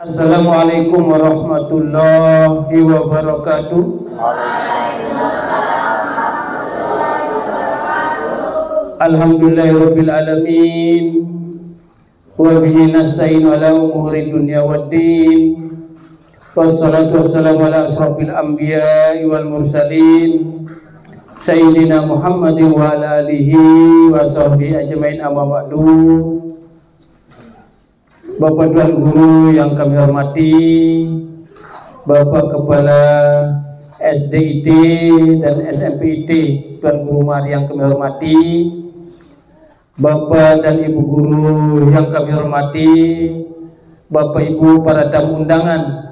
Assalamualaikum warahmatullahi wabarakatuh. Alhamdulillahirabbil alamin. Wa bihi nasta'in ala umuri dunya waddin. Wassalatu wassalamu ala asrofil anbiya'i wal mursalin Sayyidina Muhammadin wa ala alihi wa sahbihi ajmain, amma ba'du. Bapak Tuan Guru yang kami hormati, Bapak Kepala SDIT dan SMPIT Tuan Guru Mari yang kami hormati, Bapak dan Ibu Guru yang kami hormati, Bapak Ibu para tamu undangan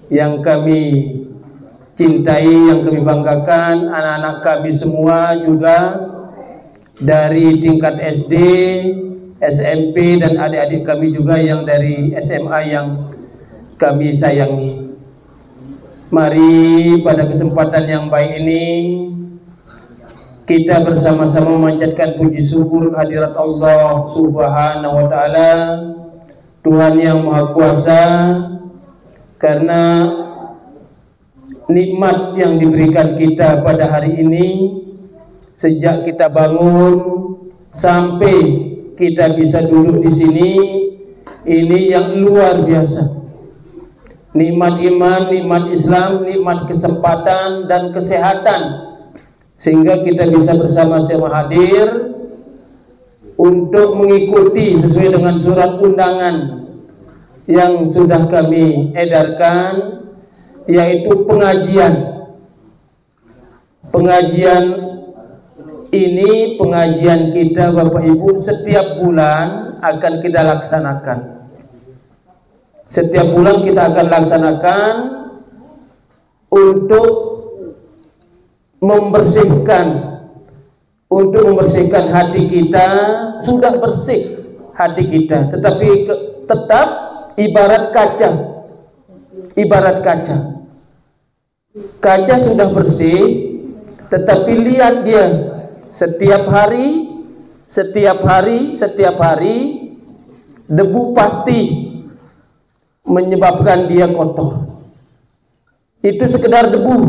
yang kami cintai, yang kami banggakan, anak-anak kami semua juga dari tingkat SD, SMP, dan adik-adik kami juga yang dari SMA yang kami sayangi. Mari pada kesempatan yang baik ini kita bersama-sama memanjatkan puji syukur kehadirat Allah Subhanahu wa Ta'ala, Tuhan yang Maha Kuasa, karena nikmat yang diberikan kita pada hari ini, sejak kita bangun sampai kita bisa duduk di sini, ini yang luar biasa. Nikmat iman, nikmat Islam, nikmat kesempatan dan kesehatan, sehingga kita bisa bersama-sama hadir untuk mengikuti sesuai dengan surat undangan yang sudah kami edarkan, yaitu pengajian. Ini pengajian kita Bapak Ibu setiap bulan akan kita laksanakan. Setiap bulan kita akan laksanakan untuk membersihkan hati kita. Sudah bersih hati kita, tetapi tetap ibarat kaca. Ibarat kaca. Kaca sudah bersih, tetapi lihat dia setiap hari debu pasti menyebabkan dia kotor. Itu sekedar debu,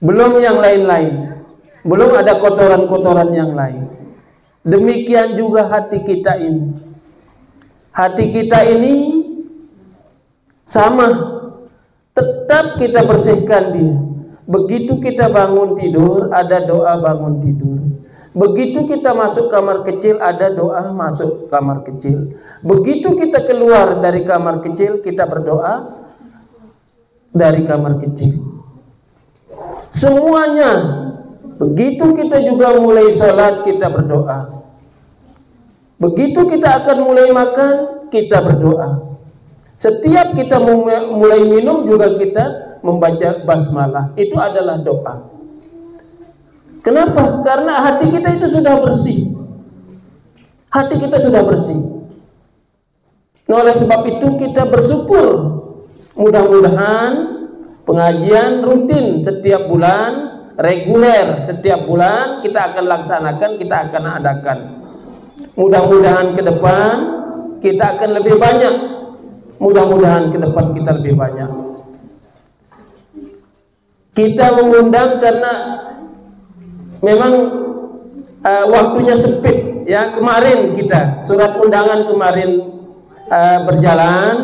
belum yang lain-lain, belum ada kotoran-kotoran yang lain. Demikian juga hati kita ini. Hati kita ini sama, tetap kita bersihkan dia. Begitu kita bangun tidur, ada doa bangun tidur. Begitu kita masuk kamar kecil, ada doa masuk kamar kecil. Begitu kita keluar dari kamar kecil, kita berdoa dari kamar kecil. Semuanya. Begitu kita juga mulai sholat, kita berdoa. Begitu kita akan mulai makan, kita berdoa. Setiap kita mulai minum juga kita membaca basmalah. Itu adalah doa. Kenapa? Karena hati kita itu sudah bersih. Hati kita sudah bersih. Nah, oleh sebab itu kita bersyukur. Mudah-mudahan pengajian rutin setiap bulan, reguler setiap bulan kita akan laksanakan, kita akan adakan. Mudah-mudahan ke depan kita akan lebih banyak. Mudah-mudahan ke depan kita lebih banyak. Kita mengundang karena memang waktunya sempit ya. Kemarin kita surat undangan kemarin berjalan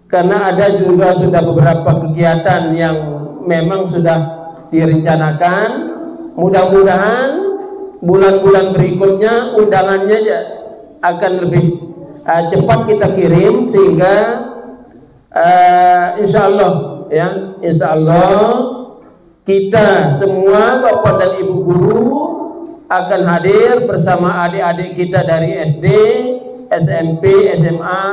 karena ada juga sudah beberapa kegiatan yang memang sudah direncanakan. Mudah-mudahan bulan-bulan berikutnya undangannya akan lebih cepat kita kirim, sehingga insya Allah ya, insya Allah kita semua Bapak dan Ibu Guru akan hadir bersama adik-adik kita dari SD, SMP, SMA,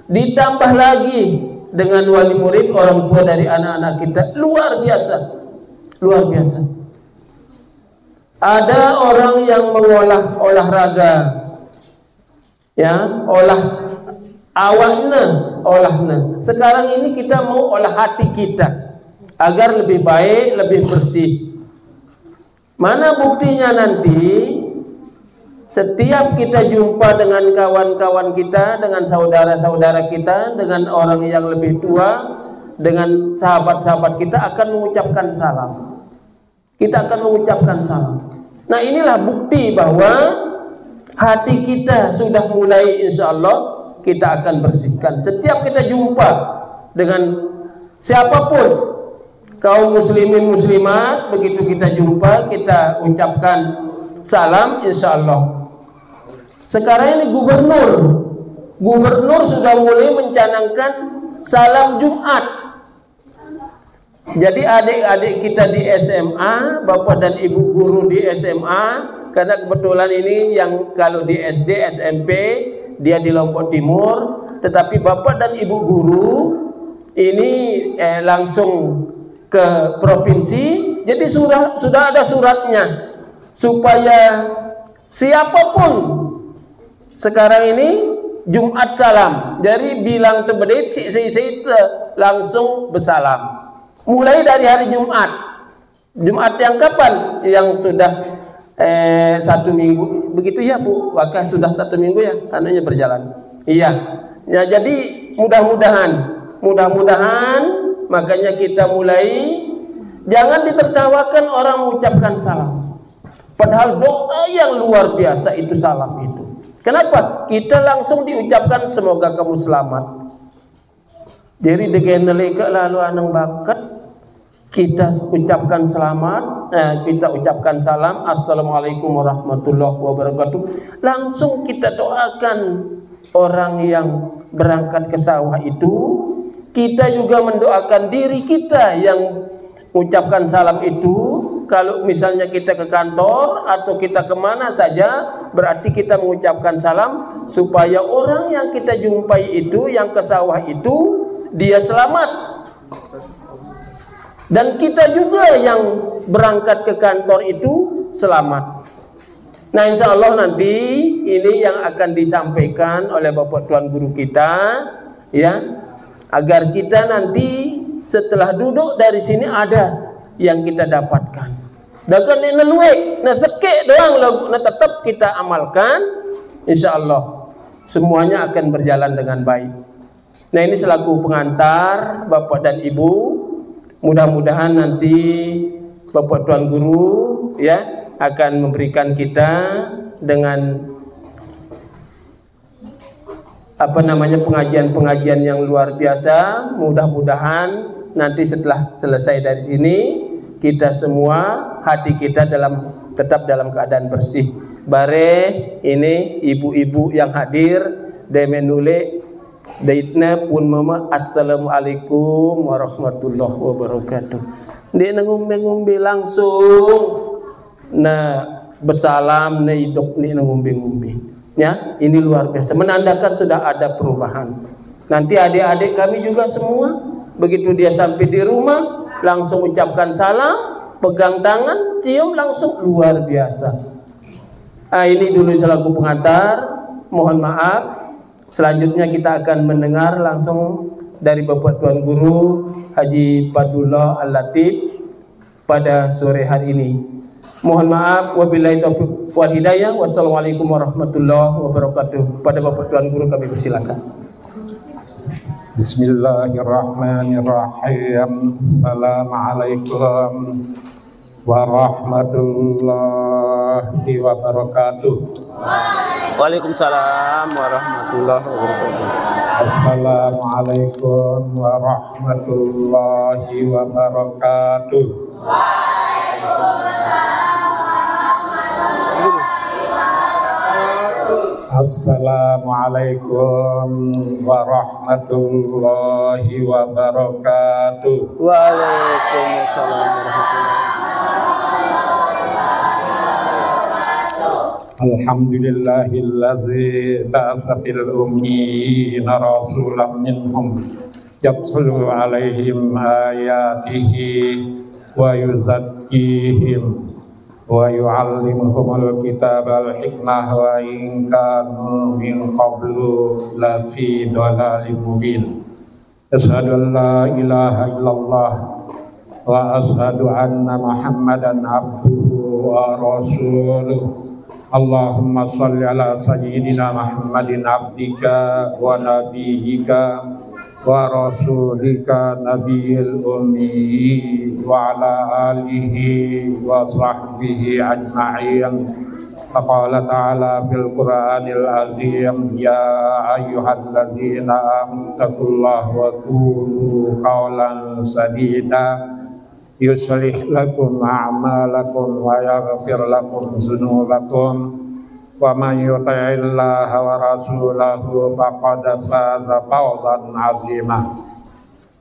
ditambah lagi dengan wali murid, orang tua dari anak-anak kita. Luar biasa, luar biasa. Ada orang yang mengolah olahraga, ya, olah awakna, olahna. Sekarang ini kita mau olah hati kita agar lebih baik, lebih bersih. Mana buktinya nanti Setiap kita jumpa dengan kawan-kawan kita, dengan saudara-saudara kita, dengan orang yang lebih tua, dengan sahabat-sahabat kita akan mengucapkan salam. Kita akan mengucapkan salam. Nah, inilah bukti bahwa hati kita sudah mulai, insya Allah kita akan bersihkan. Setiap kita jumpa dengan siapapun, kaum muslimin muslimat, begitu kita jumpa kita ucapkan salam, insya Allah. Sekarang ini gubernur sudah mulai mencanangkan salam Jumat. Jadi adik-adik kita di SMA, bapak dan ibu guru di SMA, karena kebetulan ini yang kalau di SD, SMP dia di Lombok Timur, tetapi bapak dan ibu guru ini langsung ke provinsi. Jadi sudah ada suratnya supaya siapapun sekarang ini Jumat salam. Jadi bilang tebedit si langsung bersalam. Mulai dari hari Jumat. Jumat yang kapan? Yang sudah 1 minggu. Begitu ya Bu? Wakah sudah 1 minggu ya? Anunya berjalan. Iya. Ya, jadi mudah-mudahan makanya kita mulai, jangan ditertawakan orang mengucapkan salam. Padahal doa yang luar biasa itu salam itu. Kenapa? Kita langsung diucapkan semoga kamu selamat. Jadi degeneleka lalu anang bakat kita ucapkan selamat, kita ucapkan salam, assalamualaikum warahmatullahi wabarakatuh. Langsung kita doakan orang yang berangkat ke sawah itu. Kita juga mendoakan diri kita yang ucapkan salam itu. Kalau misalnya kita ke kantor atau kita kemana saja, berarti kita mengucapkan salam supaya orang yang kita jumpai itu, yang ke sawah itu, dia selamat. Dan kita juga yang berangkat ke kantor itu selamat. Nah, insya Allah nanti ini yang akan disampaikan oleh Bapak Tuan Guru kita, ya, agar kita nanti setelah duduk dari sini ada yang kita dapatkan. Dakan ini luwe, nah sekek doang lagu, nah tetap kita amalkan, insya Allah semuanya akan berjalan dengan baik. Nah, ini selaku pengantar Bapak dan Ibu, mudah-mudahan nanti Bapak Tuan Guru ya akan memberikan kita dengan pengajian-pengajian yang luar biasa. Mudah-mudahan nanti setelah selesai dari sini kita semua hati kita tetap dalam keadaan bersih. Bare ini ibu-ibu yang hadir demenule daitna pun mama assalamualaikum warahmatullahi wabarakatuh. Dia ngombe-ngombe langsung nah bersalam na hidup ni ngombe-ngombe. Ya, ini luar biasa menandakan sudah ada perubahan. Nanti adik-adik kami juga semua begitu dia sampai di rumah langsung ucapkan salam, pegang tangan, cium langsung, luar biasa. Ini dulu selaku pengantar, mohon maaf. Selanjutnya kita akan mendengar langsung dari Bapak Tuan Guru Haji Padullah Al-Latif pada sore hari ini. Mohon maaf, wabillahi taufiq wal hidayah. Wassalamualaikum warahmatullahi wabarakatuh. Pada Bapak Tuan Guru kami persilakan. Bismillahirrahmanirrahim. Assalamualaikum warahmatullahi wabarakatuh. Waalaikumsalam warahmatullahi wabarakatuh. Assalamualaikum warahmatullahi wabarakatuh. Assalamualaikum warahmatullahi wabarakatuh. Waalaikumsalam warahmatullahi. Alhamdulillahilladzi ba'atsa fil ummiyina rasulan minhum yatlu 'alaihim ayatihi wa yuzakkihim wa yu'allimuhumul kitaba wal hikmah wa in kanu min qablu lafi dhalalin mubin. Asyhadu an la ilaha illallah wa asyhadu anna Muhammadan abduhu wa rasuluh. Allahumma salli ala sayyidina Muhammadin abdika wa nabiyyika wa rasulika nabiyil ummi wa ala alihi wa sahbihi ajma'in. Faqala ta'ala fil Qur'anil azim, ya ayyuhalladzina amanu taqullaha wa qulu qawlan sadida yuslih lakum a'malakum wa yaghfir lakum dzunubakum wa man yuti'illaha wa rasulahu faqad faza fawzan 'azima.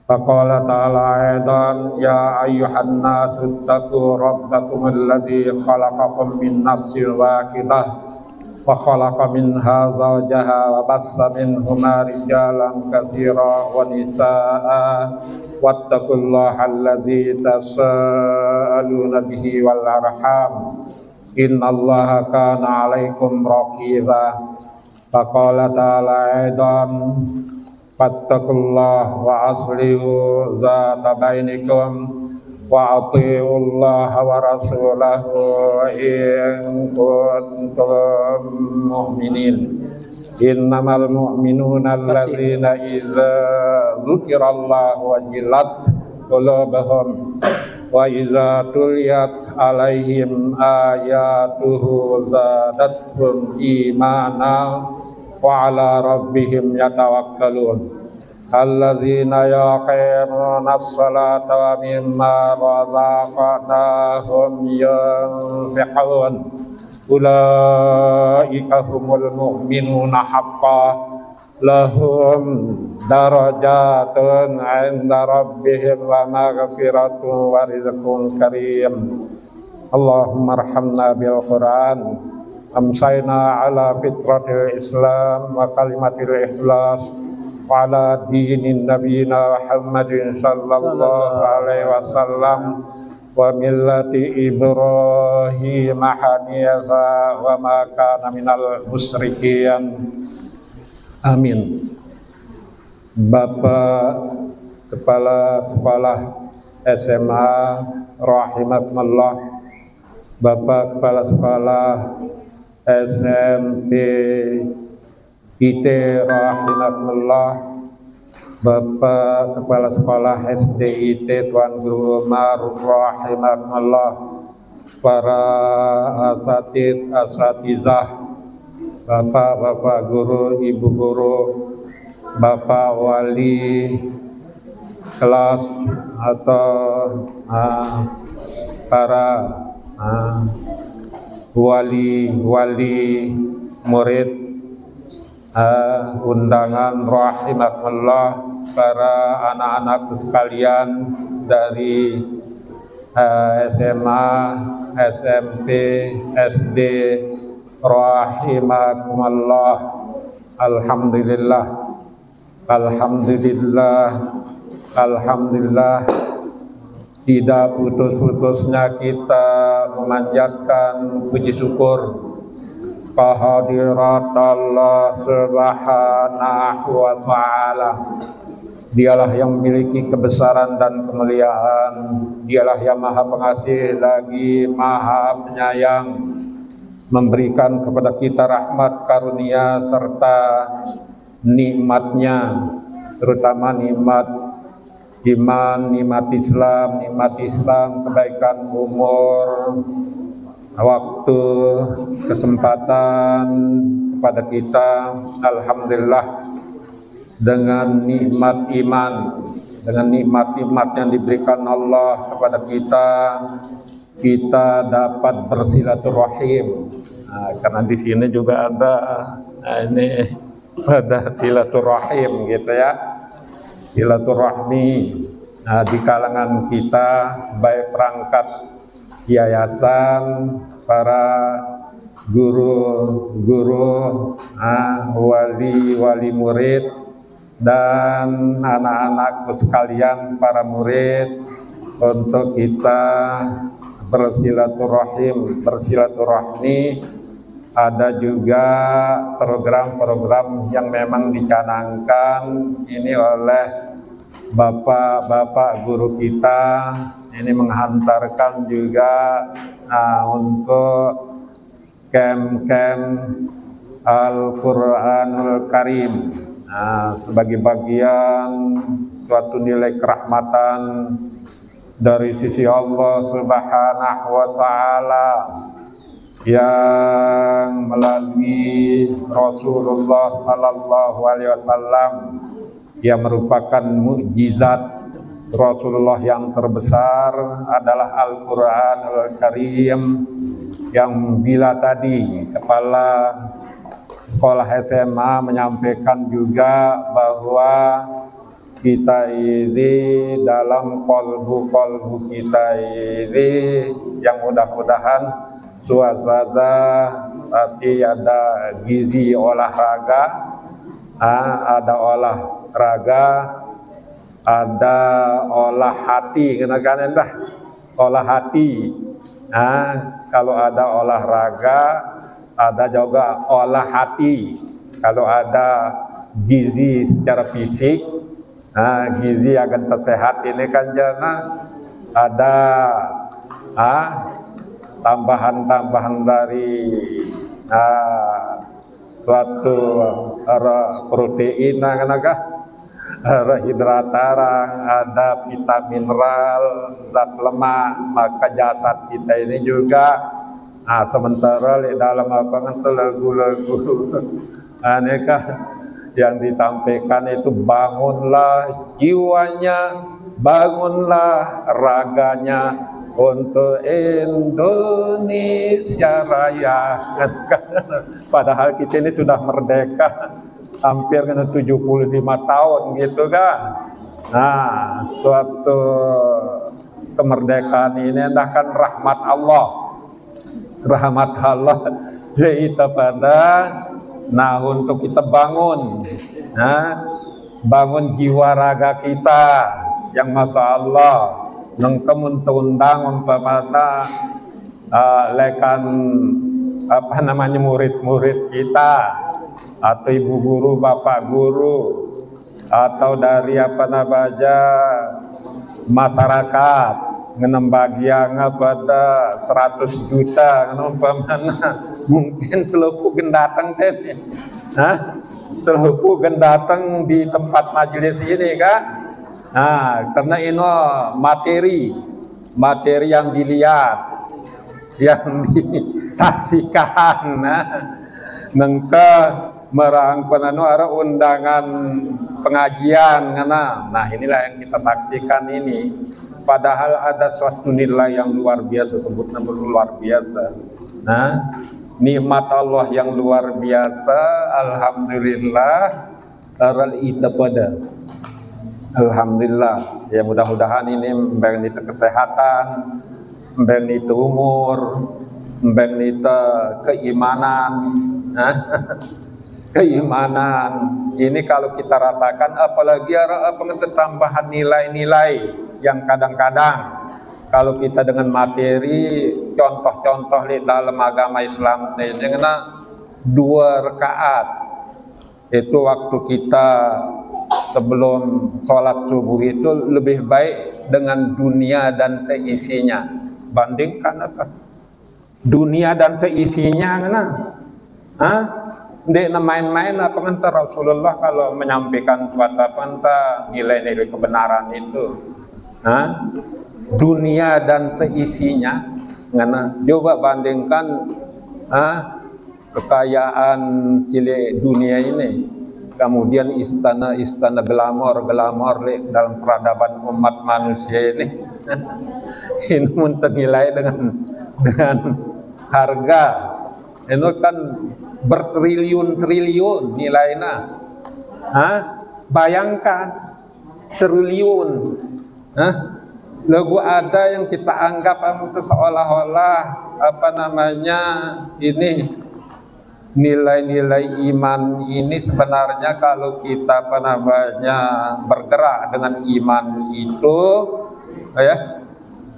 Faqala ta'ala aidan, ya ayyuhan nasu ittaqu rabbakum alladzi khalaqakum min nafsin wahidah wa khalaqa minha zawjaha wa bassa minhuma rijalan katsiran wa nisaa'a wattaqullaha alladzi tasaaluna bihi wal arham innallaha kana 'alaikum raqiba. Faqala ta'ala aidan, fattaqullaha wa aslihu zata bainikum wa atiullaha wa rasulahu in kuntum mu'minin. Innamal mu'minuna alladzina idza dzukirallahu wajilat qulubuhum wa idza tuliyat alaihim ayatuhu zadatuhum imana wa ala rabbihim yatawakkalun. Alladzina yaqimuna as-salata wa mimma razaqnahum yunfiqun. Ulaika humul mu'minuna haqqan lahum darajatun 'inda rabbihim wa maghfiratun wa rizqun karim. Allahumma arhamna bil Qur'an amsayna ala fitratil Islam wa kalimatil ikhlas wa ala dinin nabiyina Muhammadin sallallahu alaihi wasallam wa millati Ibrahim haniyasa wa ma kana minal musyrikin. Amin. Bapak Kepala Sekolah SMA rahimakumullah, Bapak Kepala Sekolah SMP IT rahimakumullah, Bapak Kepala Sekolah SD IT Tuan Guru Umar rahimakumullah, para asatizah, Bapak-bapak guru, ibu guru, Bapak wali kelas atau para wali murid undangan rahimakumullah, para anak-anak sekalian dari SMA, SMP, SD rahimakumullah. Alhamdulillah, alhamdulillah, tidak putus-putusnya kita memanjatkan puji syukur kehadirat Allah Subhanahu wa ta'ala. Dialah yang memiliki kebesaran dan kemuliaan, dialah yang maha pengasih lagi maha penyayang, memberikan kepada kita rahmat karunia serta nikmatnya, terutama nikmat iman, nikmat Islam, nikmat ihsan, kebaikan umur, waktu, kesempatan kepada kita. Alhamdulillah, dengan nikmat iman, dengan nikmat-nikmat yang diberikan Allah kepada kita dapat bersilaturahim. Karena di sini juga ada silaturahim gitu ya, silaturahmi di kalangan kita, baik perangkat yayasan, para guru-guru, wali murid, dan anak-anak sekalian, para murid, untuk kita bersilaturahmi. Ada juga program-program yang memang dicanangkan ini oleh bapak-bapak guru kita, ini menghantarkan juga untuk kem Al-Quranul Karim sebagai bagian suatu nilai kerahmatan dari sisi Allah Subhanahu wa Ta'ala yang melalui Rasulullah Sallallahu Alaihi Wasallam yang merupakan mukjizat Rasulullah yang terbesar adalah Al-Quranul Karim, yang bila tadi kepala sekolah SMA menyampaikan juga bahwa kita ini dalam kolbu kita ini yang mudah-mudahan suasana tapi ada gizi olahraga, ada olahraga, ada olah hati, kenakan dah olah hati. Kalau ada olahraga, ada juga olah hati. Kalau ada gizi secara fisik, gizi akan tersehat ini kan jana ada tambahan-tambahan dari suatu protein, hidratarang, ada vitamin mineral, zat lemak, maka jasad kita ini juga sementara di dalam lagu-lagu aneka yang disampaikan itu bangunlah jiwanya, bangunlah raganya untuk Indonesia Raya. Padahal kita ini sudah merdeka hampir 75 tahun gitu kan. Suatu kemerdekaan ini adalah rahmat Allah. Rahmat Allah yaitu pada untuk kita bangun, bangun jiwa raga kita yang masya Allah nengkem undang umpamanya lekan murid-murid kita atau ibu guru, bapak guru, atau dari masyarakat ngenembagian pada 100 juta umpamanya mungkin seluruh gendatang teh, seluruh gendatang di tempat majelis ini kan. Karena ini materi yang dilihat, yang disaksikan, nengke merangkul ada undangan pengajian, nah inilah yang kita saksikan ini. Padahal ada suatu nilai yang luar biasa, sebutnya luar biasa. Nikmat Allah yang luar biasa, alhamdulillah, alhamdulillah. Ya mudah-mudahan ini memberi kita kesehatan, memberi kita umur, memberi kita keimanan. Keimanan ini kalau kita rasakan, apalagi tambahan nilai-nilai yang kadang-kadang kalau kita dengan materi contoh-contoh di dalam agama Islam ini kena 2 rakaat itu waktu kita sebelum sholat subuh itu lebih baik dengan dunia dan seisinya. Bandingkan apa? Dunia dan seisinya kena. Dia main-main apa kata Rasulullah kalau menyampaikan suatu nilai-nilai kebenaran itu. Dunia dan seisinya, coba bandingkan kekayaan cilik dunia ini, kemudian istana-istana glamor dalam peradaban umat manusia ini, ini ternilai dengan harga, itu kan bertriliun-triliun nilainya. Bayangkan triliun. Lagu ada yang kita anggap seolah-olah ini nilai-nilai iman ini sebenarnya kalau kita bergerak dengan iman itu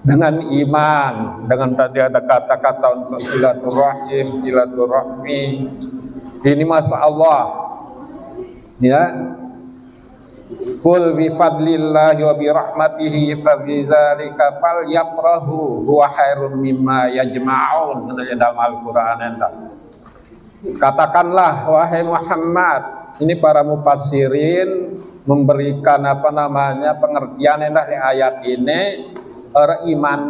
dengan iman, dengan tadi ada kata-kata untuk silaturahmi ini masya Allah ya. Qul bi fadlillahi wa bi rahmatihi fa bidzalika falyafrahu huwa khairum mimma yajma'un. Dalam Al-Qur'an entah. Katakanlah wahai Muhammad, ini para mufassirin memberikan apa namanya pengertian endah di ayat ini iman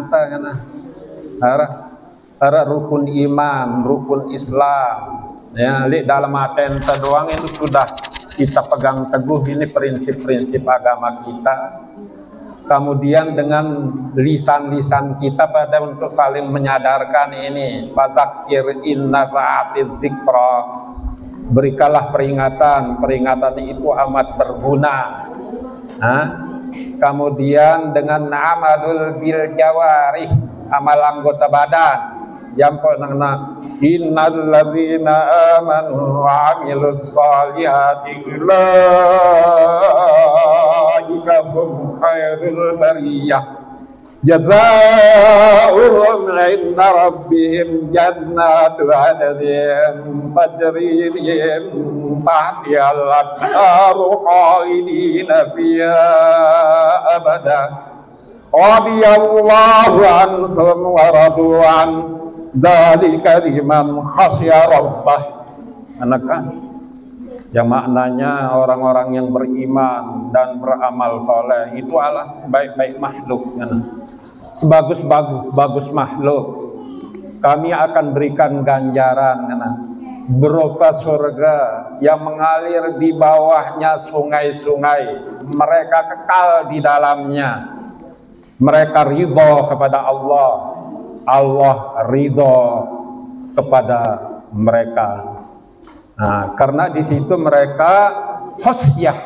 rukun iman, rukun Islam. Ya, li dalam aten doang itu sudah kita pegang teguh, ini prinsip-prinsip agama kita. Kemudian dengan lisan-lisan kita pada untuk saling menyadarkan ini, fadzakir inna fa'atiz zikra, berikanlah peringatan, peringatan itu amat berguna. Kemudian dengan amalul bil jawarih, amal anggota badan, jampol nang innal ladzina amanu wa amilus solihati ulaika hum khairul bariyah jazaa'uhum 'inda rabbihim jannatu 'adnin tajri min tahtihal anharu khalidina fiha abada radiyallahu anhum wa radu an zalika liman khasya rabbah. Anak-anak, yang maknanya orang-orang yang beriman dan beramal soleh itu adalah sebaik-baik makhluk, sebagus-bagus makhluk. Kami akan berikan ganjaran berupa surga yang mengalir di bawahnya sungai-sungai, mereka kekal di dalamnya. Mereka ridho kepada Allah, Allah ridho kepada mereka. Nah, karena di situ mereka khosyah,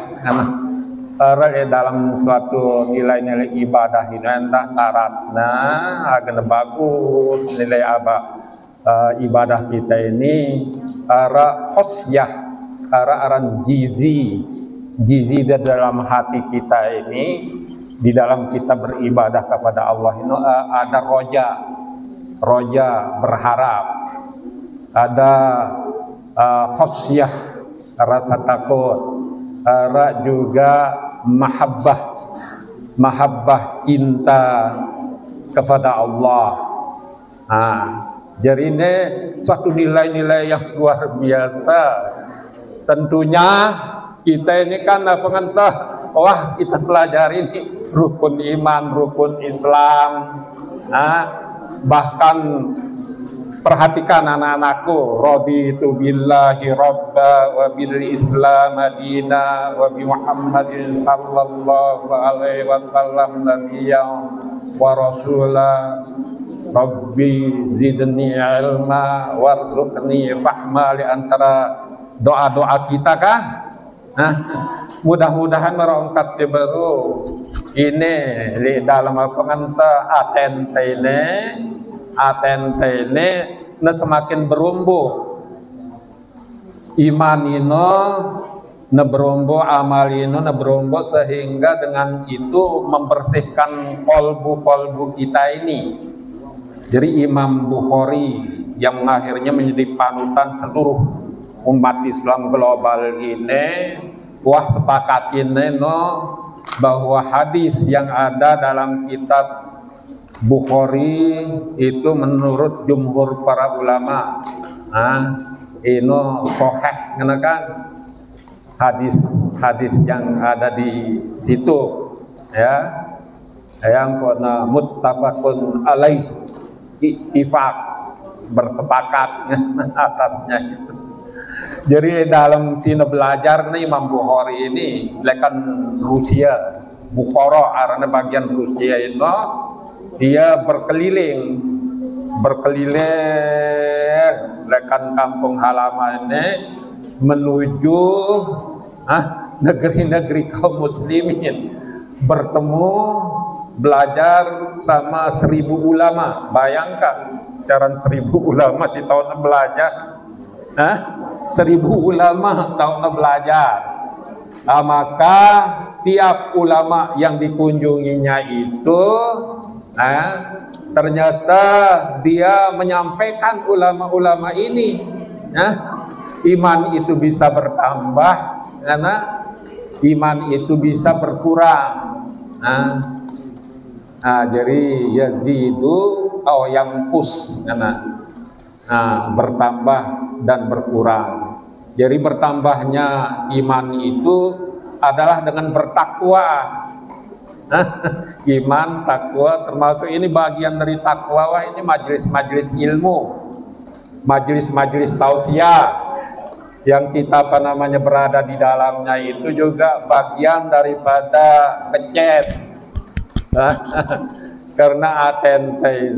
dalam suatu nilai-nilai ibadah ini entah syaratnya agar bagus nilai ibadah kita ini arah khosyah, arah gizi di dalam hati kita ini. Di dalam kita beribadah kepada Allah ini ada roja berharap, ada khosyah rasa takut, ada juga mahabbah cinta kepada Allah. Jadi ini suatu nilai-nilai yang luar biasa. Tentunya kita ini kan pengentah, wah kita pelajari ini rukun iman, rukun Islam. Bahkan perhatikan anak-anakku, raditu billahi rabba wa bil islam madina wa bi Muhammadin sallallahu alaihi wasallam nabiyyan wa rasula rabbi zidni ilma warzuqni fahma. Di antara doa-doa kita kan, mudah-mudahan merongkat sebaru ini di dalam penganta atente ini semakin berumbuh iman ino berumbuh, amal ino berumbuh, sehingga dengan itu membersihkan kolbu kita ini. Jadi Imam Bukhari yang akhirnya menjadi panutan seluruh umat Islam global ini, wah sepakat ini bahwa hadis yang ada dalam kitab Bukhari itu menurut jumhur para ulama ini sahih, kan hadis yang ada di situ ya, yang muttafaqun alaih, ittifaq, bersepakat atasnya itu. Jadi dalam sini belajar nih Imam Bukhari ini lekan Rusia, Bukhara arana bagian Rusia itu, dia berkeliling lekan kampung halaman ini menuju negeri-negeri kaum muslimin, bertemu belajar sama 1000 ulama. Bayangkan secara 1000 ulama di tahun belajar, 1000 ulama tahun belajar. Maka tiap ulama yang dikunjunginya itu ternyata dia menyampaikan ulama-ulama ini iman itu bisa bertambah karena iman itu bisa berkurang. Jadi yazidu yang kus, bertambah dan berkurang. Jadi bertambahnya iman itu adalah dengan bertakwa. Iman, takwa, termasuk ini bagian dari takwa. Wah, ini majelis-majelis ilmu, majelis-majelis tausiah yang kita berada di dalamnya itu juga bagian daripada keces. Karena atente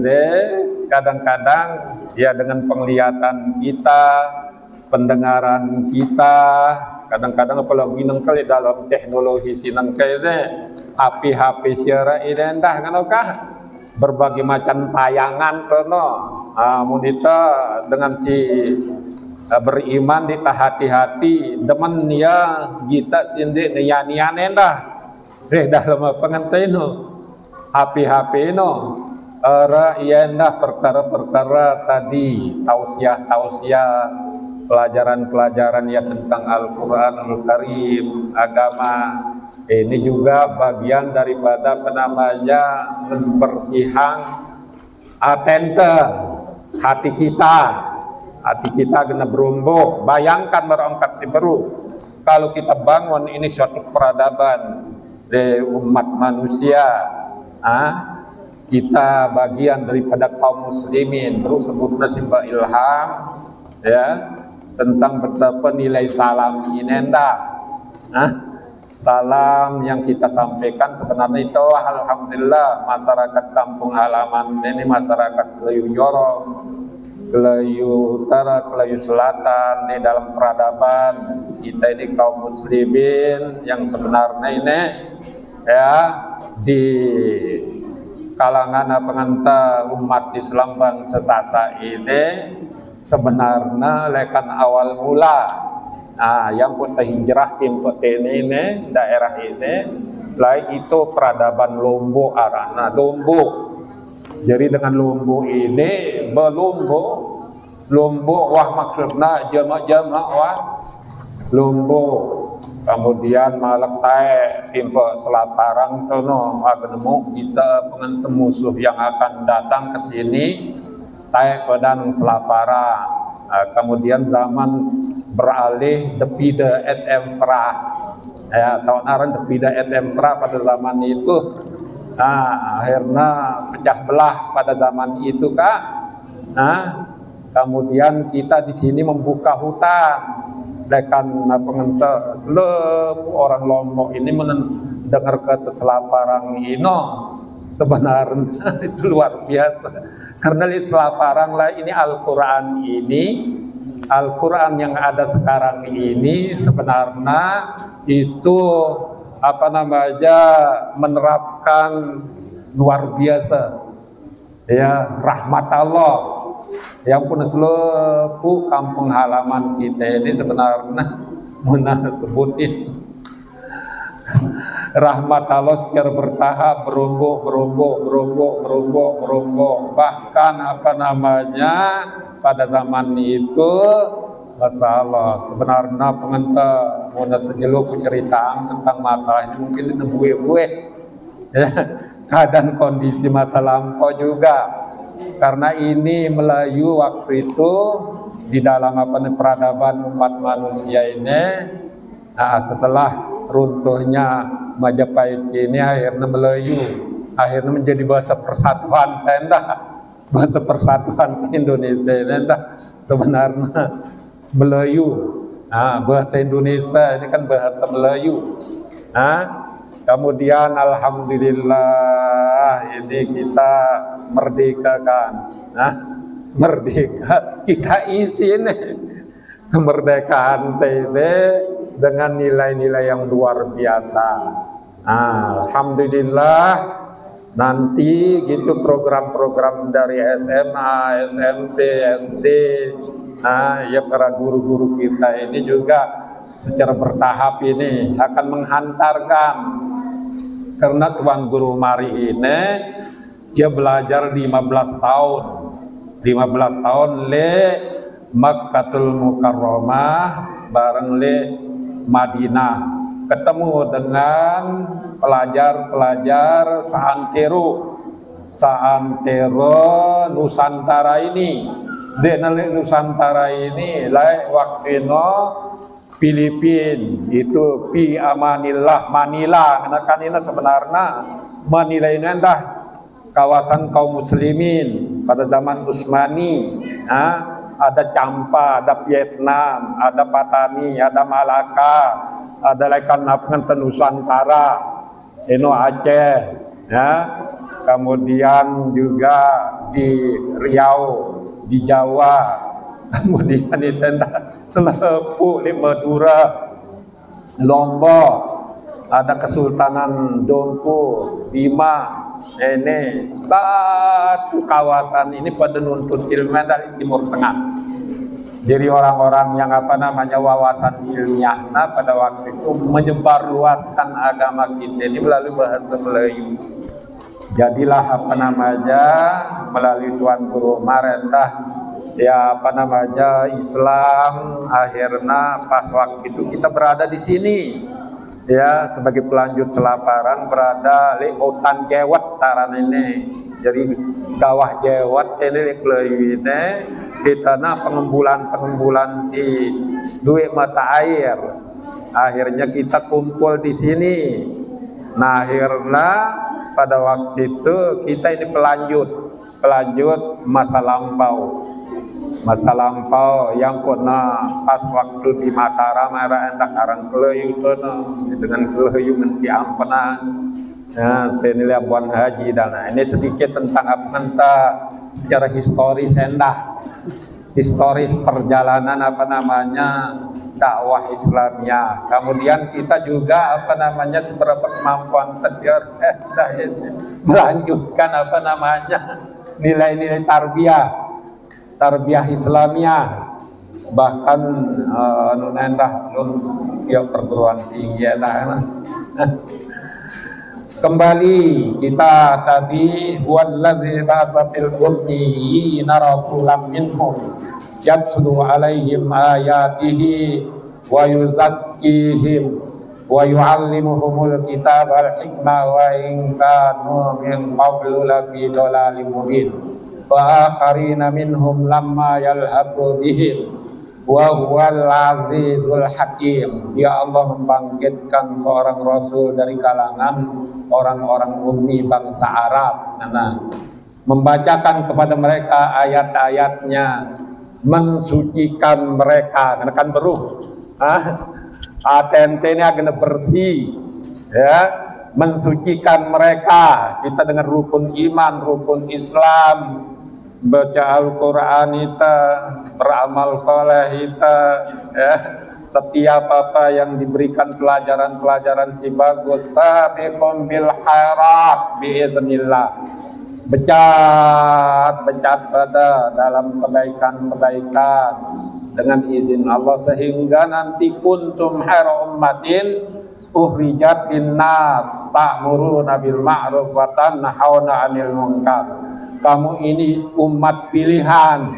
kadang-kadang ya dengan penglihatan kita, pendengaran kita, kadang-kadang apalagi nengkel dalam teknologi sinengkel HP siara indah kanokah berbagai macam tayangan tono munita dengan si beriman di hati-hati demen ya kita sindi nian endah dalam pengantin HP no endah perkara-perkara tadi tausiah pelajaran-pelajaran ya tentang Al-Quranul Karim, agama. Ini juga bagian daripada membersihkan atente hati kita kena berumbuk. Bayangkan berangkat si baru kalau kita bangun ini suatu peradaban di umat manusia, kita bagian daripada kaum muslimin. Terus sebutnya Mbak Ilham ya tentang betapa nilai salam ini salam yang kita sampaikan sebenarnya itu alhamdulillah masyarakat kampung halaman ini, masyarakat Kelayu Jorong, Kelayu Utara, Kelayu Selatan, ini dalam peradaban kita ini kaum muslimin yang sebenarnya ini ya di kalangan pengantar umat Islam bangsa Sasa ini sebenarnya lekan awal mula yang pun hijrah timpat ini daerah ini lain itu peradaban Lombok arana Lombok. Jadi dengan Lombok ini Lombok wah maksudnya jama-jama wah Lombok, kemudian Malektai timpat Selaparang tono nemu kita pengen musuh yang akan datang ke sini Padang Selaparang. Kemudian zaman beralih Depida et Emperah ya tahun aran Depida et Emperah pada zaman itu akhirnya pecah belah pada zaman itu Kak. Kemudian kita di sini membuka hutan dekan pengentar orang Lombok ini mendengar kata Selaparang ino sebenarnya itu luar biasa karena di Selaparang lah ini Al-Quran yang ada sekarang ini sebenarnya itu menerapkan luar biasa ya rahmat Allah yang pun seluruh kampung halaman kita ini sebenarnya mana sebutin rahmat Allah secara bertahap berumbuk bahkan pada zaman itu masalah sebenarnya pengentar mudah sejeluk cerita tentang masalah ini mungkin itu buih ya, keadaan kondisi masa lampau juga karena ini Melayu waktu itu di dalam peradaban umat manusia ini setelah runtuhnya Majapahit ini akhirnya Melayu akhirnya menjadi bahasa persatuan bahasa persatuan Indonesia ini sebenarnya Melayu bahasa Indonesia ini kan bahasa Melayu kemudian alhamdulillah ini kita merdeka kan merdeka kita isi ini kemerdekaan ini dengan nilai-nilai yang luar biasa. Alhamdulillah nanti gitu program-program dari SMA, SMP, SD ya para guru-guru kita ini juga secara bertahap ini akan menghantarkan karena Tuan Guru Mari ini dia belajar 15 tahun le Makkatul Mukarramah bareng le Madinah ketemu dengan pelajar-pelajar seantero Nusantara ini. Di Nusantara ini lai waktino Filipin itu pi amanillah Manila, kan ini sebenarnya Manila ini dah kawasan kaum muslimin pada zaman Utsmani. Ada Champa, ada Vietnam, ada Patani, ada Malaka, ada lekan Nusantara, Aceh, ya. Kemudian juga di Riau, di Jawa, kemudian di Selepuk, di Madura, Lombok, ada Kesultanan Dompu, Bima. Ini satu kawasan ini pada nuntut ilmu dari Timur Tengah. Jadi orang-orang yang wawasan ilmiahnya pada waktu itu menyebarluaskan agama kita ini melalui bahasa Melayu. Jadilah melalui Tuan Guru Marentah Islam akhirnya pas waktu itu kita berada di sini. Ya, sebagai pelanjut Selaparang berada di hutan Jewat taran ini. Jadi kawah Jewat ini ini kita pengembulan si duit mata air. Akhirnya kita kumpul di sini. Nah, akhirnya pada waktu itu kita ini pelanjut masa lampau yang pernah pas waktu di Mataram era endah karang keleyu dengan keleyu menti ampena ya tenilai buan haji dan ini sedikit tentang secara historis historis perjalanan dakwah Islamnya. Kemudian kita juga seberapa kemampuan melanjutkan nilai-nilai tarbiyah Islamiyah, bahkan perguruan tinggi kembali kita tadi wallazi ba'atsa fil ummiyina rasulan minhum yatlu alaihim ayatihi wa yuzakkihim wa yu'allimuhumul kitaba wal hikmah wa in kanu min qablu lafi dhalalin mubin wa akharina minhum lamma yalhaqu bihim wa huwal azizul hakim. Ya Allah membangkitkan seorang rasul dari kalangan orang-orang ummi bangsa Arab, membacakan kepada mereka ayat-ayatnya, mensucikan mereka, kan beruh atente ini agak bersih ya, mensucikan mereka kita dengan rukun iman, rukun Islam, baca Al-Quran kita, beramal soleh kita ya. Setiap apa yang diberikan pelajaran-pelajaran si bagus, sabiqum bil khairat biiznillah, becat pada dalam kebaikan-kebaikan dengan izin Allah, sehingga nanti kuntum khairu ummatin ukhrijat linnas ta'muruna bil ma'ruf wa tanhauna 'anil munkar. Kamu ini umat pilihan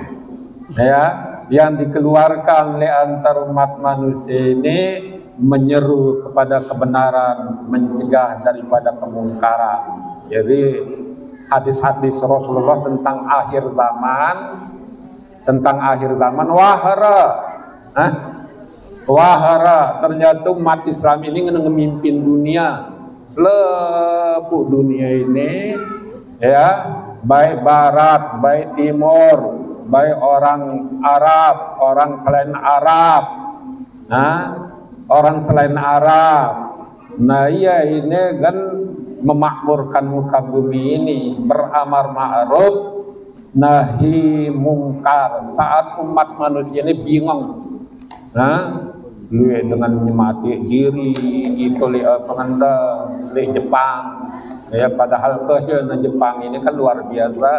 ya, yang dikeluarkan oleh antar umat manusia ini menyeru kepada kebenaran, mencegah daripada kemungkaran. Jadi hadis-hadis Rasulullah tentang akhir zaman wahara ternyata umat Islam ini ngemimpin dunia, lepuk dunia ini ya, baik barat, baik timur, baik orang Arab, orang selain Arab, orang selain Arab. Nah iya ini kan memakmurkan muka bumi ini, beramar ma'ruf nahi mungkar. Saat umat manusia ini bingung, lu dengan menyemati diri itu pengendal di Jepang ya, padahal Jepang ini kan luar biasa,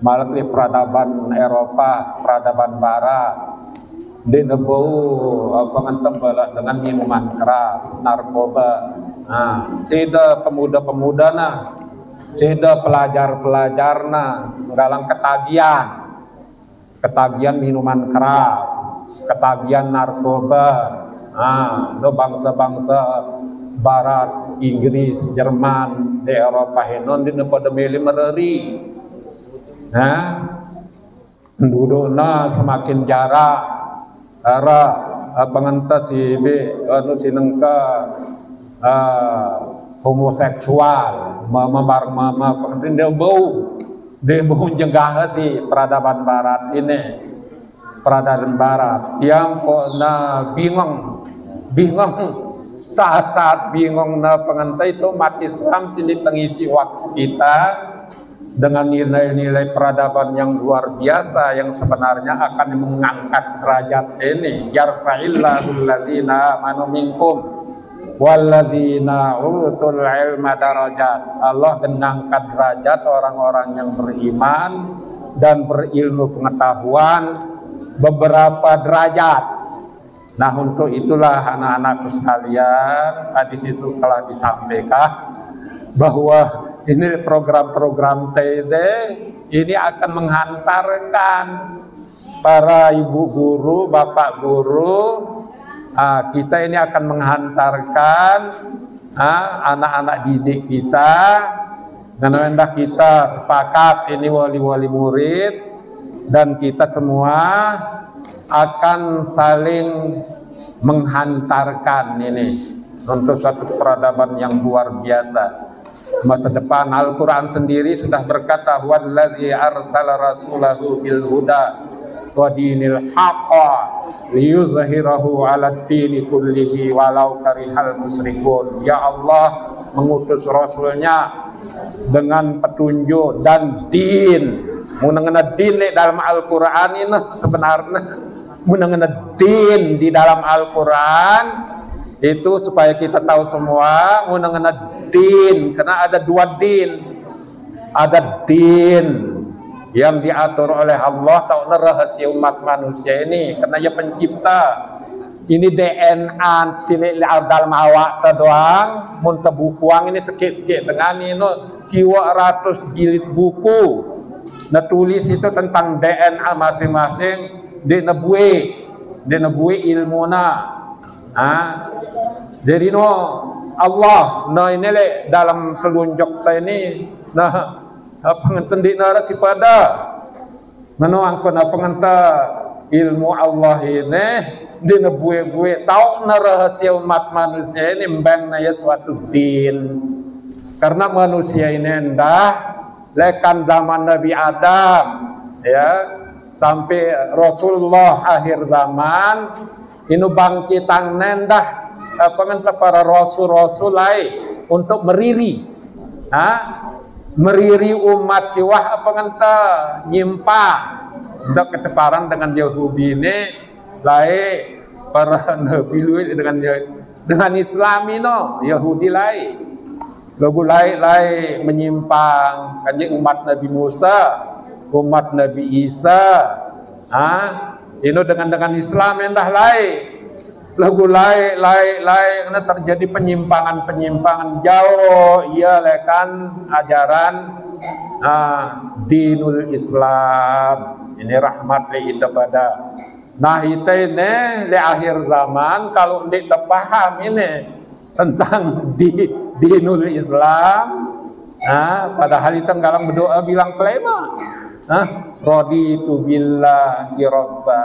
malah di peradaban Eropa, peradaban Barat, di dengan minuman keras, narkoba. Nah, sida pemuda-pemuda sida pelajar-pelajar galang ketagihan minuman keras, ketagihan narkoba, no bangsa-bangsa Barat, Inggris, Jerman, di Eropa henon di pada milih mereri. Penduduknya semakin jarak, pengentas si anu sinengka homoseksual, pengentin dia bau jegah si peradaban Barat ini, peradaban Barat yang kok bingung saat-saat bingung pengentai itu umat Islam sini pengisi waktu kita dengan nilai-nilai peradaban yang luar biasa yang sebenarnya akan mengangkat derajat ini. Yarfa'illahul ladzina amanu minkum walladzina utul ilma darajat. Allah mengangkat derajat orang-orang yang beriman dan berilmu pengetahuan beberapa derajat. Nah, untuk itulah anak-anakku sekalian, tadi situ telah disampaikan bahwa ini program-program TD ini akan menghantarkan para ibu guru, bapak guru, kita ini akan menghantarkan anak-anak didik kita, dan hendak kita sepakat ini wali-wali murid dan kita semua akan saling menghantarkan ini untuk suatu peradaban yang luar biasa. Masa depan Al-Quran sendiri sudah berkata wallazi arsala rasulahu bil huda wa dinil haqqa liyuzhirahu 'alad dini kullihi walau karihal musyrikun. Ya Allah mengutus rasulnya dengan petunjuk dan din. Mengenai din dalam Al-Quran ini sebenarnya mengenai din di dalam Al-Quran itu supaya kita tahu semua mengenai din, karena ada dua din. Ada din yang diatur oleh Allah, tahu rahasia umat manusia ini karena dia pencipta. Ini DNA sini dalam awak doang, mun bukuang ini sikit-sikit dengan ini jiwa ratus jilid buku. Nah tulis itu tentang DNA masing-masing di nebue ilmu na. Jadi Allah ini dalam telunjuk ini pengentendik nara si pada menuangkan pengenta ilmu Allah ini di nebue tahu rahasia umat manusia ini mbang naya suatu din, karena manusia ini endah lekan zaman Nabi Adam ya sampai Rasulullah akhir zaman ini bangkitan nendah pengenta para rasul-rasul lain untuk meriri umat siwah pengenta nyimpang untuk keteparan dengan Yahudi ini lain para nabi dengan Islam ini Yahudi lain lagu lain menyimpang kanjeng umat Nabi Musa, umat Nabi Isa ini dengan Islam endah lain lagu lain karena terjadi penyimpangan jauh ia lekan ajaran dinul Islam ini rahmat li kita pada nah itu ini di akhir zaman kalau kita paham ini tentang dinul Islam padahal itu galang berdoa bilang kelema raditu billahi rabba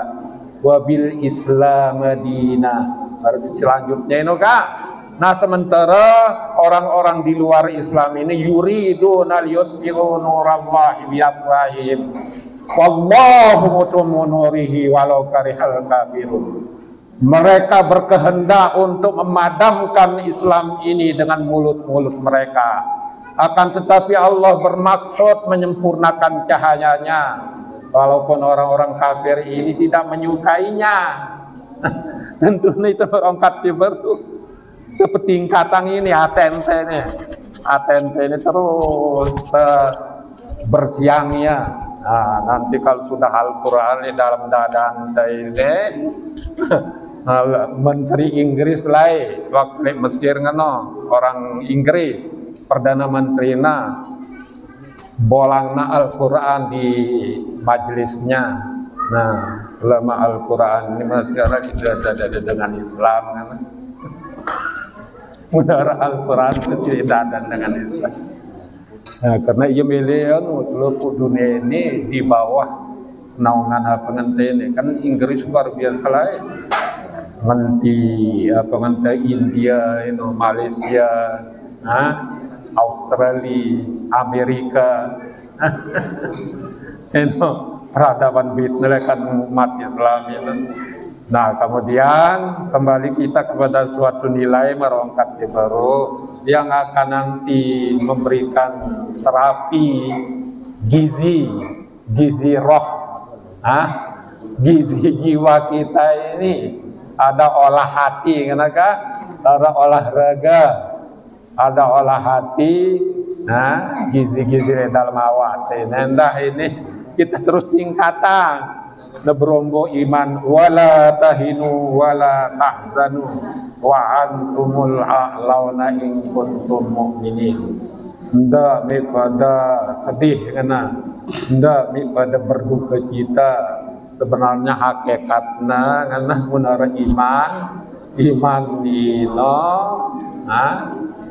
wa bil islam madina. Harus selanjutnya ini kak. Nah sementara orang-orang di luar Islam ini yuriduna liyutfi'u nurallahi biafwahihim wallahu mutimmu nurihi walau karihal kafirun. Mereka berkehendak untuk memadamkan Islam ini dengan mulut-mulut mereka, akan tetapi Allah bermaksud menyempurnakan cahayanya walaupun orang-orang kafir ini tidak menyukainya. Tentunya itu berangkat si baru sepertingkatan ini atente ini terus bersiangnya. Nah, nanti kalau sudah Al-Quran di dalam dadang ini Menteri Inggris lain waktu Mesir ngano orang Inggris Perdana Menterinya bolangna Al-Quran di majelisnya Nah, selama Al-Quran ini masyarakat tidak ada dengan Islam kan? Menara Al-Quran itu tidak ada dengan Islam. Nah, karena ia milian seluruh dunia ini di bawah naungan apa ini kan Inggris luar biasa lain. Nanti apa nanti India, Malaysia, Australia, Amerika, peradaban Vietnam kan umat Islam itu. Nah, kemudian kembali kita kepada suatu nilai merongkat baru yang akan nanti memberikan terapi gizi roh, gizi jiwa kita ini. Ada olah hati, kenapa? Ada olahraga, ada olah hati, gizi-gizi dalam awat. Nah, ini kita terus tingkatan. Berombo iman wala tahinu wala tahzanu wa antumul a'launa in kuntum mu'minin. Ndak mi pada sedih kena, ndak mi pada berduka cita. Sebenarnya hakikatnya karena munara iman dino,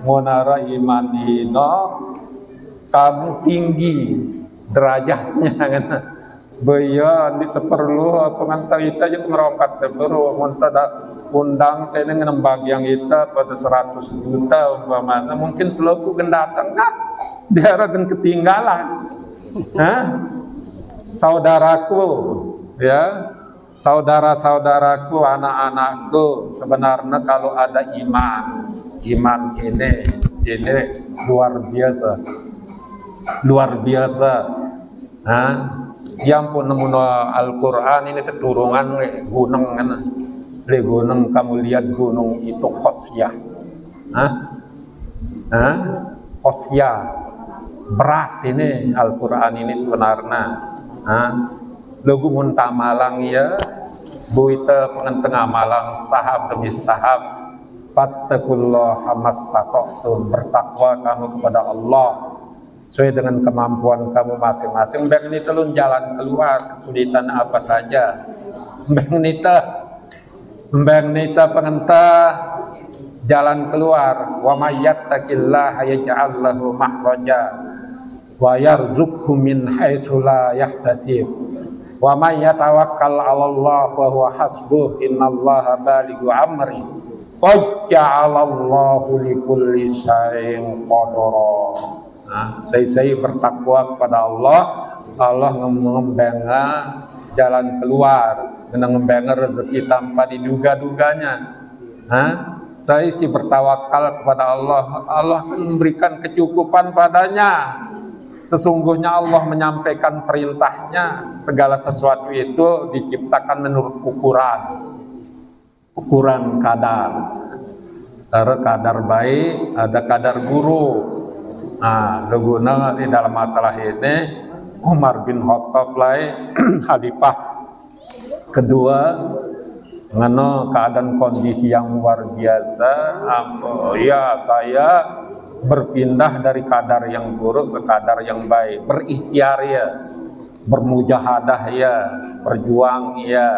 munara iman dino kamu tinggi derajatnya karena Baya ini perlu pengantar kita itu merongkat sebelum undang tene nembag yang kita pada 100 juta umpamanya mungkin selalu datang dia akan ketinggalan. Saudaraku ya, saudara-saudaraku, anak-anakku, sebenarnya kalau ada iman ini luar biasa. Yang pun nemu Al-Quran ini keturunan gunung kan, gunung kamu lihat gunung itu khosyah, khosyah berat ini Al-Quran ini sebenarnya. Lagu muntamalang ya, buita pengentengah malang setahap demi setahap. Fattaqullaha mastaqtum, bertakwa kamu kepada Allah sesuai dengan kemampuan kamu masing-masing. Mbak ini telun jalan keluar kesulitan apa saja. Mbak nita pengentah jalan keluar. Wa may yattaqillaha yaj'al lahu makhraja wa yarzuqhu min haitsu la yahtasib. Wa may yatawakkal 'alallah wa huwa hasbuh innallaha balighu amri. Qad ja'alallahu likulli syai'in qadara. Saya bertakwa kepada Allah. Allah mengembenga jalan keluar, mengembenga rezeki tanpa diduga-duganya. Saya sih bertawakal kepada Allah. Allah memberikan kecukupan padanya. Sesungguhnya Allah menyampaikan perintahnya. Segala sesuatu itu diciptakan menurut ukuran kadar. Ada kadar baik, ada kadar buruk. Laguna di dalam masalah ini Umar bin Khattab khalifah kedua ngano keadaan kondisi yang luar biasa. Ya saya berpindah dari kadar yang buruk ke kadar yang baik, berikhtiar ya, bermujahadah ya, berjuang ya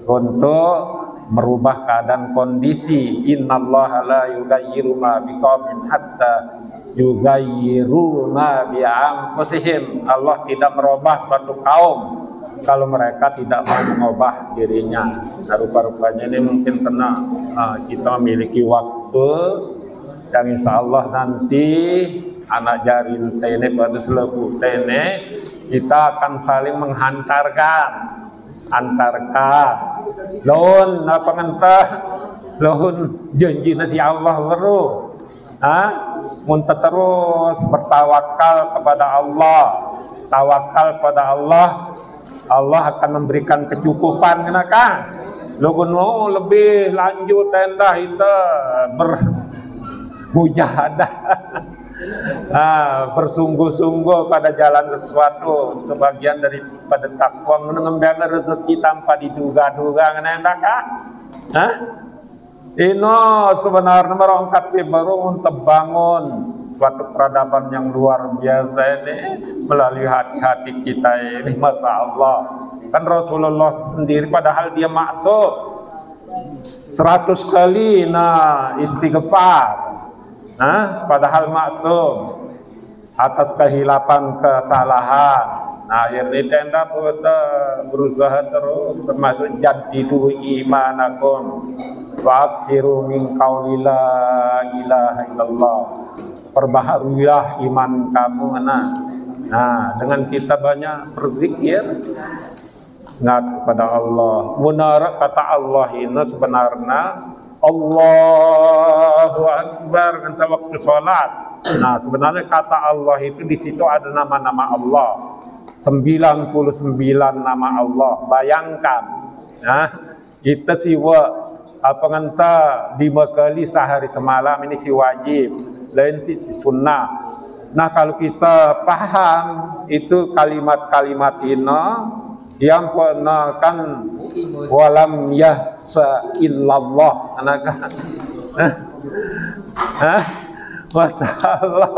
untuk merubah keadaan kondisi. Innallaha la yughayyiru ma biqaumin hatta yughayyiru ma bi anfusihim. Allah tidak merubah suatu kaum kalau mereka tidak mau mengubah dirinya. Nah, rupa-rupanya ini mungkin karena kita memiliki waktu yang insya Allah nanti anak jarin tene pada selebu tene kita akan saling menghantarkan lawan apa ngentah lawan janji nasi Allah baru muntah terus bertawakal kepada Allah, tawakal pada Allah. Allah akan memberikan kecukupan kenapa? Logono lebih lanjut tenda kita bermujahadah, bersungguh-sungguh pada jalan sesuatu. Itu bagian daripada takwa, mengembangan rezeki tanpa diduga-duga kenapa? Ini sebenarnya merongkat baru untuk bangun suatu peradaban yang luar biasa ini melalui hati-hati kita ini, Masya Allah. Kan Rasulullah sendiri padahal dia maksud 100 kali istighfar, padahal maksum atas kehilapan kesalahan. Akhirnya tenda berusaha terus, termasuk jadidu imanakum wa'aksiru min qawli la ilaha illallah, perbaharuilah iman kamu. Dengan kita banyak berzikir, ingat kepada Allah. Menara kata Allah ini sebenarnya Allahu Akbar nanti waktu sholat. Sebenarnya kata Allah itu di situ ada nama-nama Allah, 99 nama Allah. Bayangkan, kita siwa apa nganta 5 kali sehari semalam ini si wajib, lain si sunnah. Kalau kita paham itu kalimat-kalimat ini yang pernah kan walam yahsa illallah, masalah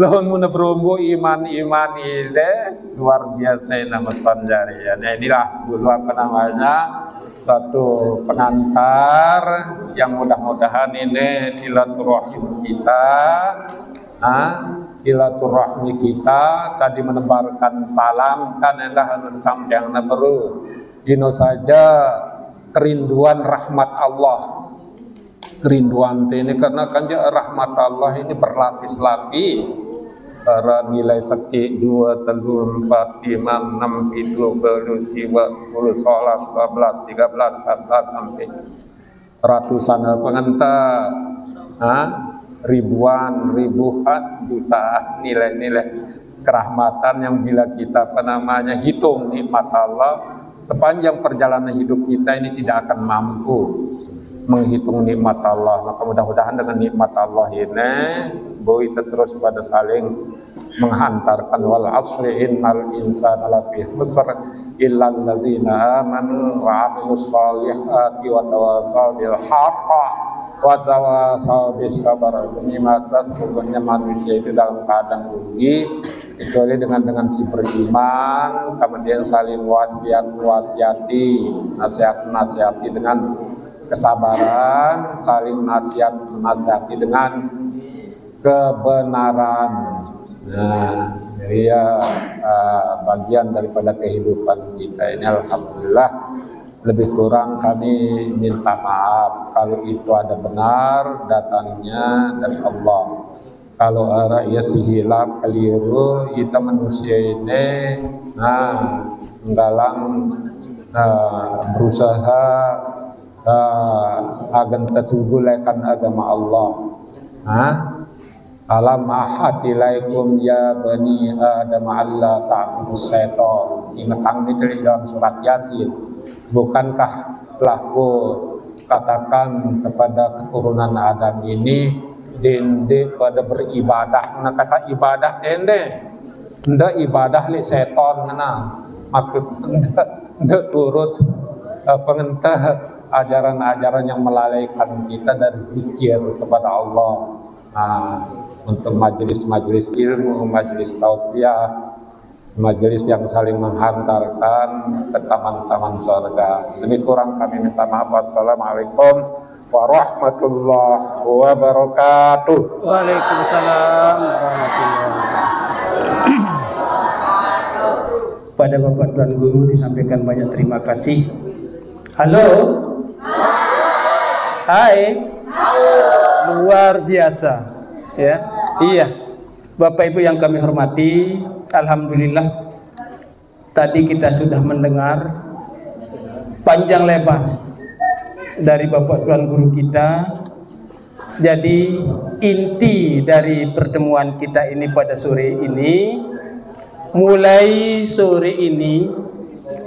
lawan muna berumbu iman ini luar biasa nama standar. Inilah dulu apa namanya satu pengantar yang mudah-mudahan ini silaturahim kita, silaturahmi kita tadi menebarkan salam kan endah sampai yang baru dino saja kerinduan rahmat Allah. Kerinduan ini karena kan rahmat Allah ini berlapis-lapis. Para nilai seki 2, 3, 4, 5, 6, 7, 7, 10, 11, 12, 13, 14 sampai ratusan pengantar, ribuan jutaan nilai-nilai kerahmatan yang bila kita hitung nikmat Allah sepanjang perjalanan hidup kita ini tidak akan mampu menghitung nikmat Allah. Maka mudah-mudahan dengan nikmat Allah ini kita terus pada saling menghantarkan wal asri innal insana lafi khusr illal ladzina amanu wa amilus sholihati wa tawasaw bil haqq wa tawasaw bis sabr. Ini masa sesungguhnya manusia itu dalam keadaan rugi kecuali dengan si beriman, kemudian saling wasiati, nasihati dengan kesabaran, saling nasihati dengan kebenaran. Bagian daripada kehidupan kita ini. Alhamdulillah, lebih kurang kami minta maaf kalau itu ada benar datangnya dari Allah. Kalau ada ya silap keliru, kita manusia ini menggalang berusaha agar tersugulekan agama Allah. Alam ahad ilaikum ya bani adam alla ta'budu syaitan. Ingatang itu dalam surat Yasin. Bukankah telah ku katakan kepada keturunan Adam ini dende pada beribadah. Kata ibadah dende ndak ibadah li seton maksudnya ndak turut pengentah ajaran-ajaran yang melalaikan kita dari zikir kepada Allah. Untuk majelis-majelis ilmu, majelis tausiah, majelis yang saling menghantarkan ke taman-taman surga. Lebih kurang kami minta maaf. Wassalamualaikum warahmatullahi wabarakatuh. Waalaikumsalam warahmatullahi wabarakatuh. Pada Bapak Tuan Guru disampaikan banyak terima kasih. Halo. Hai. Luar biasa. Ya, iya, Bapak Ibu yang kami hormati, alhamdulillah tadi kita sudah mendengar panjang lebar dari Bapak Tuan Guru kita. Jadi inti dari pertemuan kita ini pada sore ini, mulai sore ini,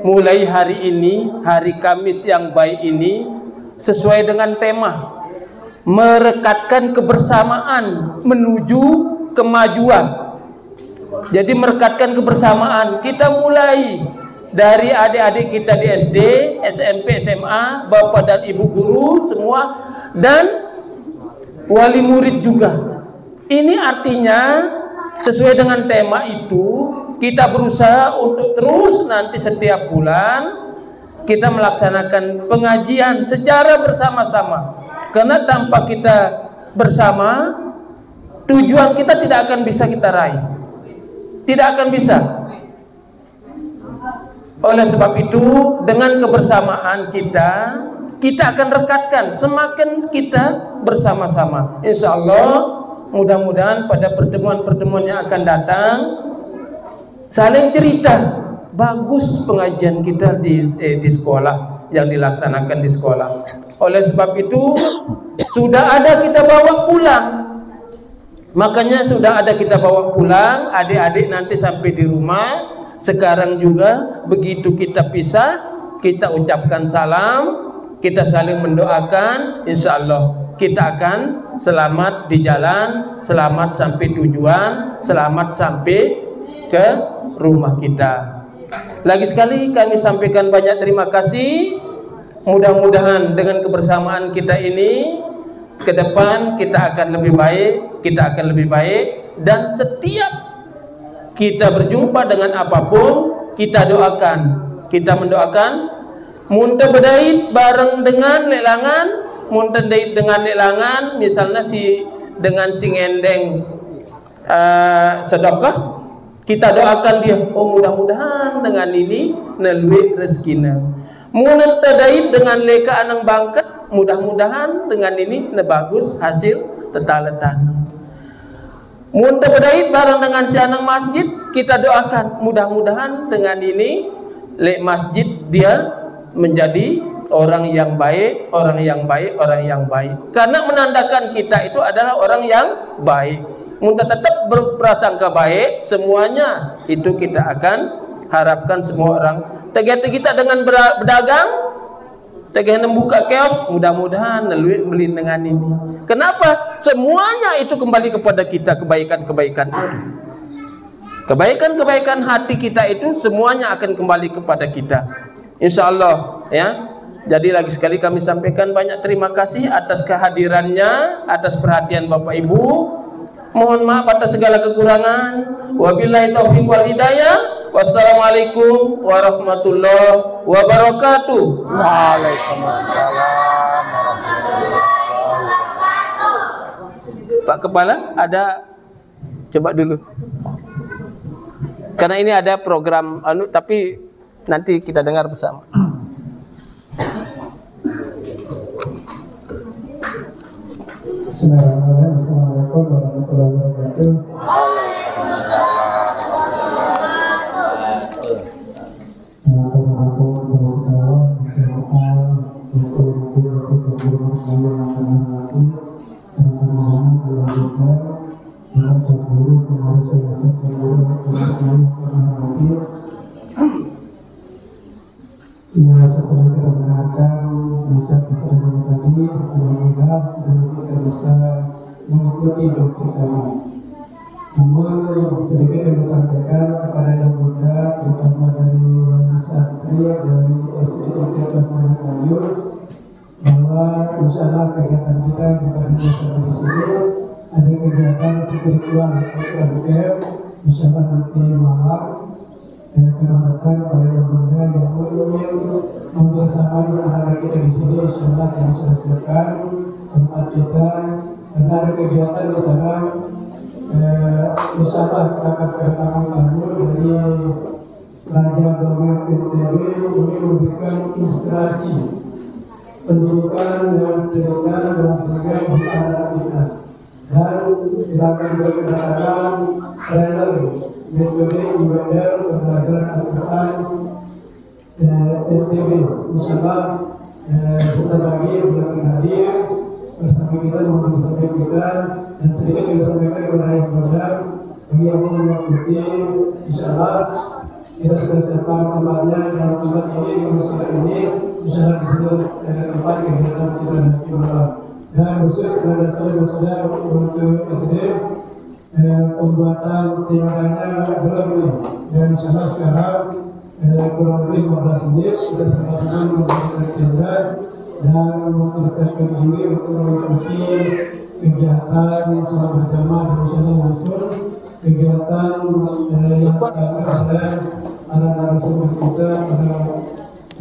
mulai hari ini, hari Kamis yang baik ini, sesuai dengan tema merekatkan kebersamaan menuju kemajuan. Jadi merekatkan kebersamaan kita mulai dari adik-adik kita di SD, SMP, SMA, Bapak dan Ibu guru semua, dan wali murid juga. Ini artinya sesuai dengan tema itu, kita berusaha untuk terus nanti setiap bulan kita melaksanakan pengajian secara bersama-sama. Karena tanpa kita bersama, tujuan kita tidak akan bisa kita raih. Tidak akan bisa. Oleh sebab itu, dengan kebersamaan kita akan rekatkan semakin kita bersama-sama. Insya Allah, mudah-mudahan pada pertemuan-pertemuan yang akan datang saling cerita, bagus pengajian kita di sekolah yang dilaksanakan di sekolah. Oleh sebab itu sudah ada kita bawa pulang. Makanya sudah ada kita bawa pulang, adik-adik nanti sampai di rumah. Sekarang juga begitu kita pisah, kita ucapkan salam, kita saling mendoakan, insya Allah kita akan selamat di jalan, selamat sampai tujuan, selamat sampai ke rumah kita. Lagi sekali kami sampaikan banyak terima kasih. Mudah-mudahan dengan kebersamaan kita ini ke depan kita akan lebih baik, dan setiap kita berjumpa dengan apapun kita mendoakan muntah bedait bareng dengan lelangan, muntah dait dengan lelangan, misalnya dengan ngendeng sedekah, kita doakan dia, oh mudah-mudahan dengan ini nelwi rezekina. Muntah dait dengan leka anang bangket, mudah-mudahan dengan ini bagus hasil tetaletan. Muntah bedait bareng dengan si anak masjid, kita doakan mudah-mudahan dengan ini lek masjid dia menjadi orang yang baik, orang yang baik. Karena menandakan kita itu adalah orang yang baik. Muntah tetap berprasangka baik, semuanya itu kita akan harapkan semua orang. Tegak kita dengan berdagang, tegak membuka kios, mudah-mudahan beli dengan ini. Kenapa? Semuanya itu kembali kepada kita, kebaikan-kebaikan itu. Kebaikan-kebaikan hati kita itu semuanya akan kembali kepada kita. Insya Allah ya. Jadi lagi sekali kami sampaikan banyak terima kasih atas kehadirannya, atas perhatian Bapak Ibu. Mohon maaf atas segala kekurangan. Wabillahi taufiq wal hidayah. Wassalamualaikum warahmatullahi wabarakatuh. Waalaikumsalam. Pak Kepala, ada coba dulu. Karena ini ada program tapi nanti kita dengar bersama. Assalamualaikum warahmatullahi wabarakatuh. Ya, setelah kita mendengarkan kisah-kisah tadi, alhamdulillah kita bisa mengikuti dosis sama. Namun sedikit yang disampaikan kepada yang muda, terutama dari wali santri dari SDIT Muhammad Wahyu, bahwa insya Allah kegiatan kita bukan hanya sampai di sini, ada kegiatan spiritual UMKM, insya Allah nanti malam. Kenakan pada yang muda yang ingin membersamai anak kita di sini, insya Allah kami selesaikan tempat kita, karena ada kegiatan di sana. Insya Allah kita akan kedatangan tamu dari Raja Dongeng NTB ini memberikan inspirasi pendidikan dan cerita dalam juga di anak kita, dan kita akan berkedatangan trainer metode ibadah pembelajaran Al-Quran NTB. Insya Allah sebentar lagi akan hadir bersama kita, bersama kita, dan sedikit yang disampaikan kepada yang muda bagi yang mau mengikuti. Insya Allah kita sudah siapkan tempatnya dalam tempat ini, di musim ini. Insya Allah di sini tempat kegiatan kita nanti malam. Dan khusus kepada saudara-saudara untuk SD, pembuatan timbanya belum ini, dan insya Allah sekarang kurang lebih 15 menit kita sama-sama membuat tenda dan mempersiapkan diri untuk mengikuti kegiatan sholat berjamaah dan sholat langsung, kegiatan yang ada narasumber kita,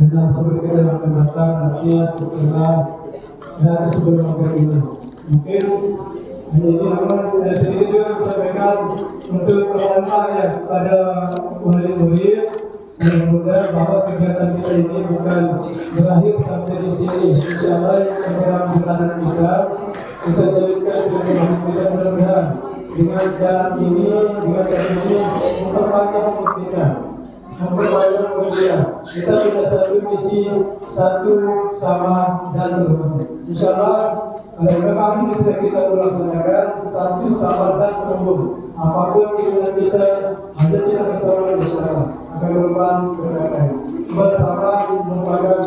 narasumber kita yang akan datang nanti setelah dan sebelum maghrib ini. Mungkin ini sedikit juga sampaikan untuk pertama ya pada murid-murid yang mudah bahwa kegiatan kita ini bukan berakhir sampai di sini. Insyaallah yang berjalan kita jadikan sebagai kita mudah-mudahan dengan jalan ini, dengan cara ini memperbanyak kita. Kita punya satu misi, satu sama dan berhubung. Insyaallah kalau ini sudah kita laksanakan satu sama dan berhubung. Apapun keinginan kita, hanya kita bersama masyarakat akan merupakan berkaitan. Bersama merupakan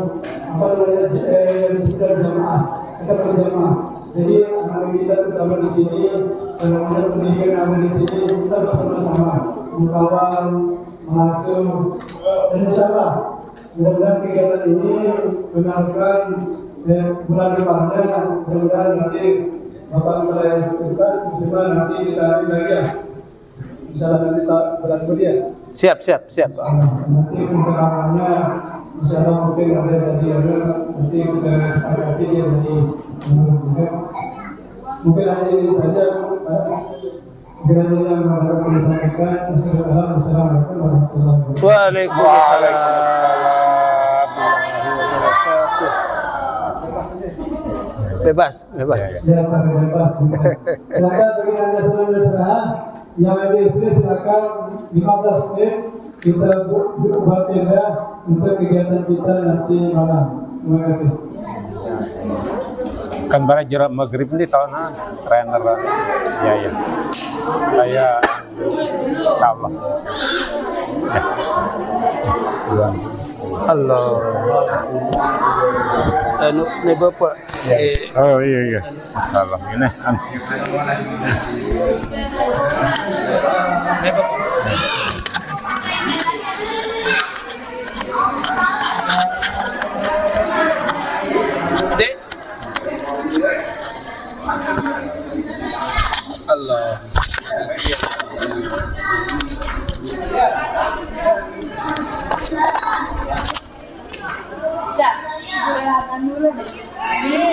sekedar jamaah, kita berjamaah. Jadi anak kita terutama di sini, anak pendidikan ada di sini, kita bersama-sama mengawal, masuk, dan insyaallah mudah-mudahan kegiatan ini menarikkan bulan depannya, mudah-mudahan nanti Bapak Kepala yang sebutkan semua nanti kita lagi ya. Insyaallah nanti kita bulan kemudian. Siap. Nanti pencerahannya insyaallah mungkin ada dari nanti kita sepakati dia dari mungkin hanya ini saja. Kiranya yang dapat disampaikan. Assalamualaikum warahmatullahi wabarakatuh. Waalaikumsalam. Bebas. Ya, bebas. Silakan bagi anda saudara-saudara yang ada di sini, silakan 15 menit kita buat tenda untuk kegiatan kita nanti malam. Terima kasih. Kan bara jerak maghrib ni tahun trainer ya saya kalah Allah ni bapak oh iya salah ini Allah. Ya, dulu deh. Ini